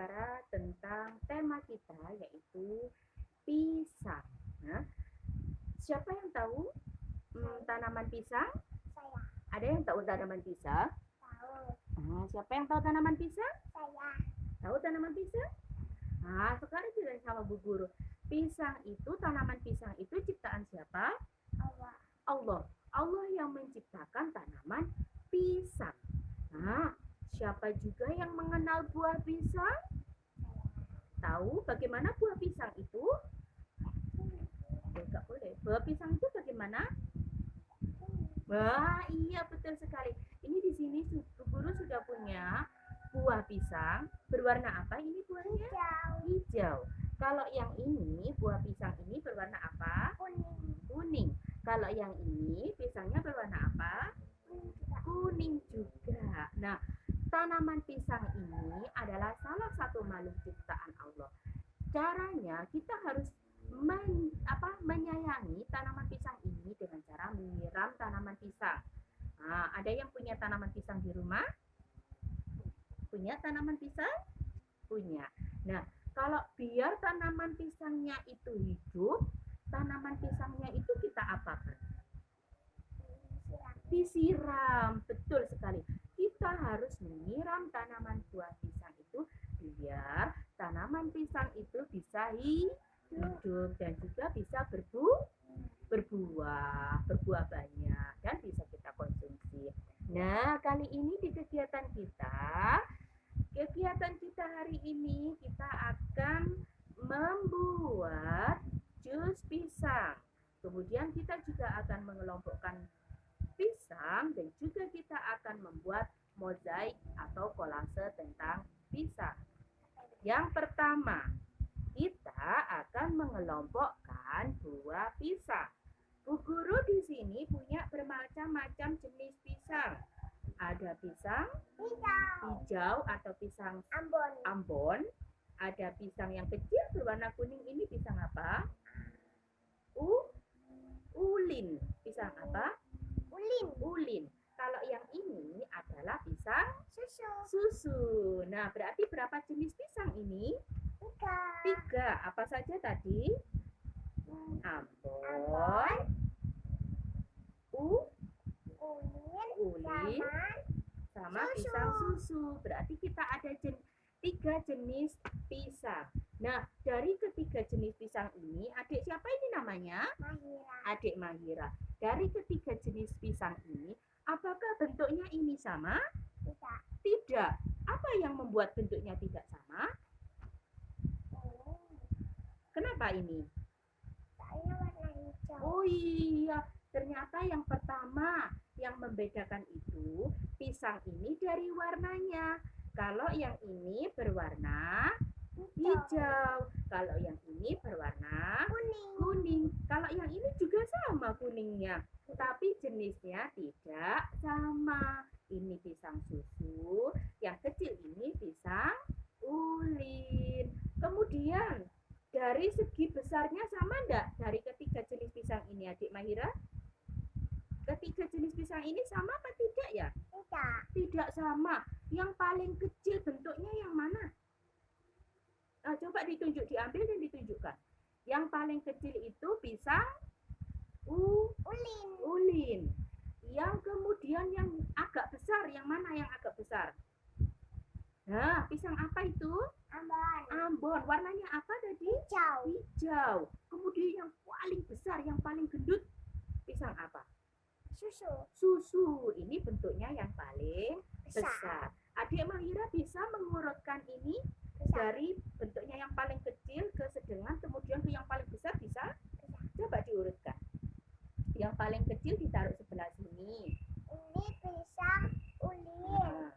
berbicara tentang tema kita yaitu pisang. Nah, siapa yang tahu tanaman pisang? Saya Ada yang tahu tanaman pisang? tahu. Siapa yang tahu tanaman pisang? Saya Tahu tanaman pisang? Sekarang kita sama Bu Guru. Pisang itu, tanaman pisang itu ciptaan siapa? Allah. Allah. Allah yang menciptakan tanaman pisang. Siapa juga yang mengenal buah pisang? Tahu bagaimana buah pisang itu? Enggak boleh. Buah pisang itu bagaimana? Wah, iya betul sekali. Ini di sini Bu Guru sudah punya buah pisang berwarna apa ini buahnya? Hijau. Kalau yang ini buah pisang ini berwarna apa? Kuning. Kuning. Kalau yang ini pisangnya berwarna apa? Kuning juga. Nah, tanaman pisang ini adalah salah satu makhluk ciptaan Allah. Caranya kita harus menyayangi tanaman pisang ini dengan cara menyiram tanaman pisang. Ada yang punya tanaman pisang di rumah? Punya tanaman pisang? Punya. Nah, kalau biar tanaman pisangnya itu hidup, tanaman pisangnya itu kita apakan? Disiram. Betul sekali. Kita harus menyiram tanaman buah pisang itu biar tanaman pisang itu bisa hidup dan juga bisa berbuah banyak dan bisa kita konsumsi. Nah, kali ini di kegiatan kita hari ini kita akan membuat jus pisang. Kemudian kita juga akan mengelompokkan pisang dan juga kita akan membuat mozaik atau kolase tentang pisang. Yang pertama, kita akan mengelompokkan buah pisang. Bu Guru di sini punya bermacam-macam jenis pisang. Ada pisang hijau atau pisang Ambon. Ada pisang yang kecil berwarna kuning, ini pisang apa? Ulin. Pisang apa? Ulin. Kalau yang ini adalah pisang susu. Nah, berarti berapa jenis pisang ini? 3. Apa saja tadi? Ambon, ulin, sama pisang susu. Berarti kita ada 3 jenis pisang. Nah, dari ketiga jenis pisang ini, adik siapa ini namanya? Mahira. Adik Mahira. Dari ketiga jenis pisang ini, apakah bentuknya ini sama? Tidak. Apa yang membuat bentuknya tidak sama? Kenapa ini? Warna hijau. Oh iya, ternyata yang pertama yang membedakan itu pisang ini dari warnanya. Kalau yang ini berwarna hijau, kalau yang ini berwarna kuning. Kalau yang ini juga sama kuningnya, tapi jenisnya tidak sama. Ini pisang susu, yang kecil ini pisang ulin. Kemudian dari segi besarnya sama enggak dari ketiga jenis pisang ini, Adik Mahira? Ketiga jenis pisang ini sama apa tidak ya? Tidak sama. Yang paling kecil bentuknya yang mana? Coba diambil dan ditunjukkan. Yang paling kecil itu pisang ulin. Yang kemudian yang agak besar, yang mana yang agak besar? Nah, pisang apa itu? Ambon. Warnanya apa tadi? Hijau. Kemudian yang paling besar, yang paling gendut, pisang apa? Susu. Ini bentuknya yang paling besar. Adik Mahira bisa mengurutkan ini dari bentuknya yang paling kecil ke sedang, kemudian ke yang paling besar bisa? Coba diurutkan. Yang paling kecil ditaruh sebelah sini. Ini pisang ulin.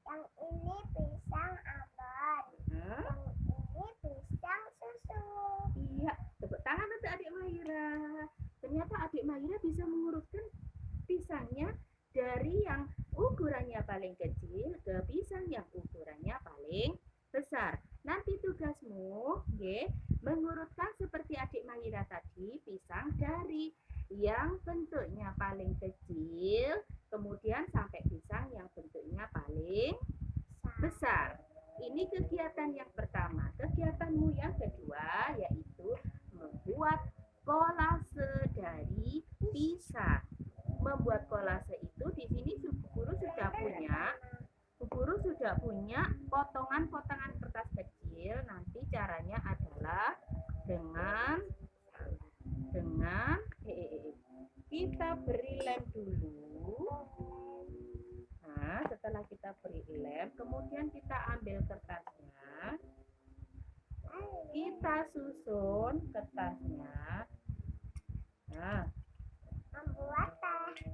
Yang ini pisang Ambon. Yang ini pisang susu. Iya, tepuk tangan untuk Adik Mahira. Ternyata Adik Mahira bisa mengurutkan pisangnya dari yang ukurannya paling kecil ke pisang yang ukurannya paling besar. Nanti tugasmu, mengurutkan seperti Adik Mahira tadi, pisang dari yang bentuknya paling kecil, kemudian sampai pisang yang bentuknya paling besar. Ini kegiatan yang kegiatanmu yang kedua yaitu membuat kolase dari pisang. Membuat kolase itu di sini Bu Guru sudah punya potongan-potongan kertas kecil. Nanti caranya adalah dengan kita beri lem dulu. Nah, setelah kita beri lem, kemudian kita ambil kertasnya. Kita susun kertasnya. Nah, Membuat teh.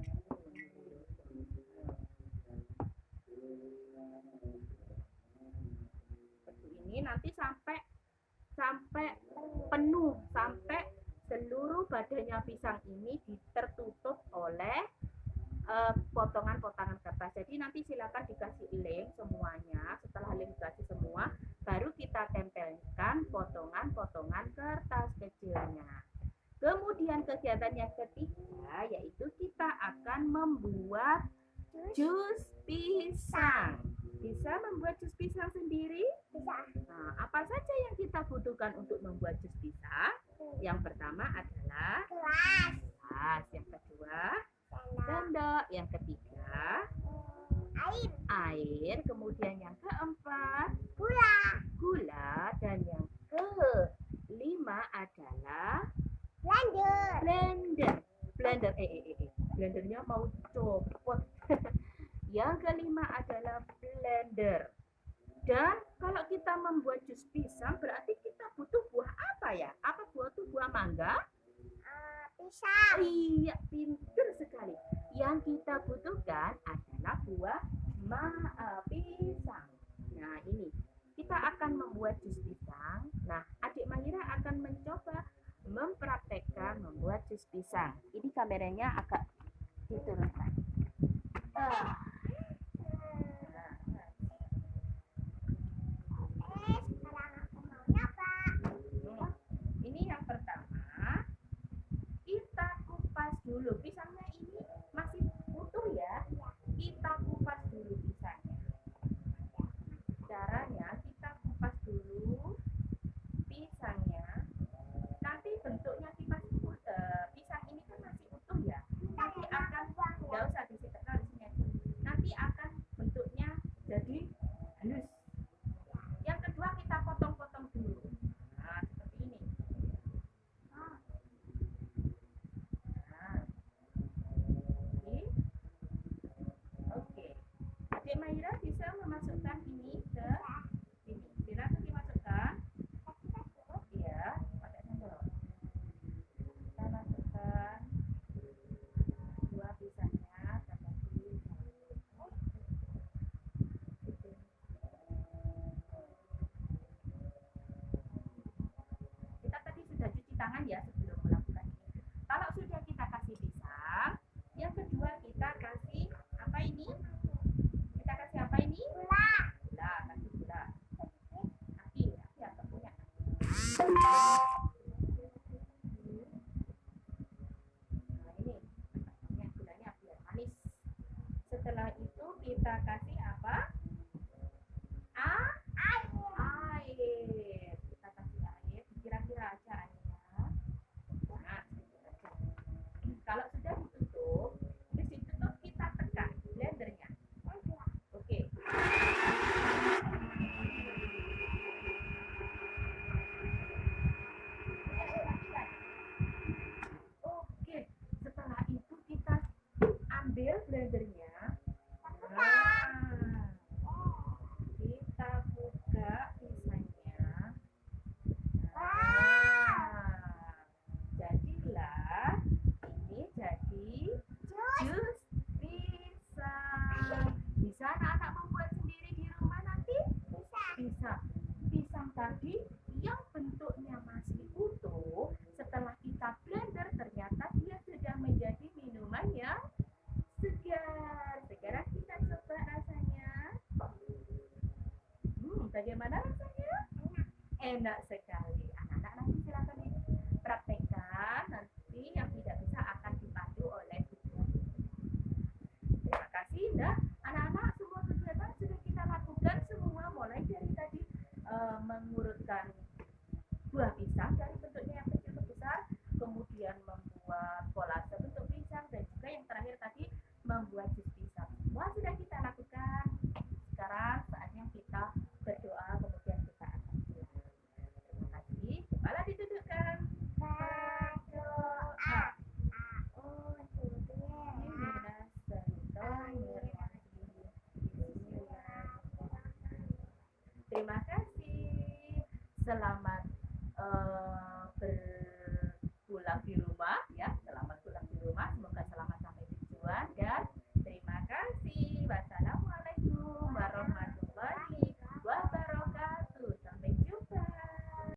seperti ini nanti sampai penuh, sampai seluruh badannya pisang ini tertutup oleh potongan-potongan kertas. Jadi nanti silakan dikasih lem semuanya. Setelah lem dikasih semua, baru kita tempelkan potongan-potongan kertas kecilnya. Kemudian kegiatan yang ketiga yaitu kita akan membuat jus pisang. Bisa membuat jus pisang sendiri? Bisa. Nah, apa saja yang kita butuhkan untuk membuat jus pisang? Yang pertama adalah gelas, yang kedua sendok, yang ketiga air, kemudian yang keempat gula, dan yang kelima adalah blender. Blendernya mau copot. Yang kelima adalah blender. Dan kalau kita membuat jus pisang berarti kita butuh buah apa ya? Apa buah itu? Buah mangga? Pisang. Iya, pintar sekali. Yang kita butuhkan adalah buah pisang. Nah, ini kita akan membuat jus pisang. Nah, adik Mahira akan mencoba mempraktekkan membuat jus pisang. Ini kameranya agak diturunkan. Sekarang aku mau nyoba. Ini yang pertama, kita kupas dulu. Pisangnya ini masih utuh ya. Kita kupas dulu pisangnya. Caranya kita kupas dulu pisangnya. Nanti bentuknya pisang ini kan masih utuh ya. Nanti akan nggak usah disikat di sini aja. Nanti akan bentuknya jadi halus. Yang kedua kita potong-potong dulu. Nah, seperti ini. Nah, ini. Oke. Adik Mahira bisa memasukkan ini ke sini. Silakan dimasukkan. Iya, pakai sendok. Kita masukkan dua pisangnya ke tadi. Kita tadi sudah cuci tangan ya sebelum melakukan ini. Kalau sudah kita kasih pisang, yang kedua kita kasih apa ini? Kita kasih apa ini? Gula, kasih gula. Aki atau punya. Nah, ini gulanya biar manis. Setelah itu kita kasih apa? Air. Kita kasih air, kira-kira aja airnya. Nah, kalau sudah ditutup, kita tekan blendernya. Oke. Oke, setelah itu kita ambil blendernya. Nah, kita buka pisangnya. Jadilah ini jadi jus pisang. Bisa anak-anak membuat sendiri di rumah nanti? Bisa. Pisang tadi yang bentuknya masih utuh, setelah kita blender ternyata dia sudah menjadi minuman yang segar. Sekarang kita coba rasanya. Bagaimana rasanya? Enak sekali. Anak-anak nanti silakan dipraktekkan. Nanti yang tidak bisa akan dipandu oleh guru. Terima kasih. Nah, anak-anak semua kegiatan sudah kita lakukan semua mulai dari tadi mengurutkan Selamat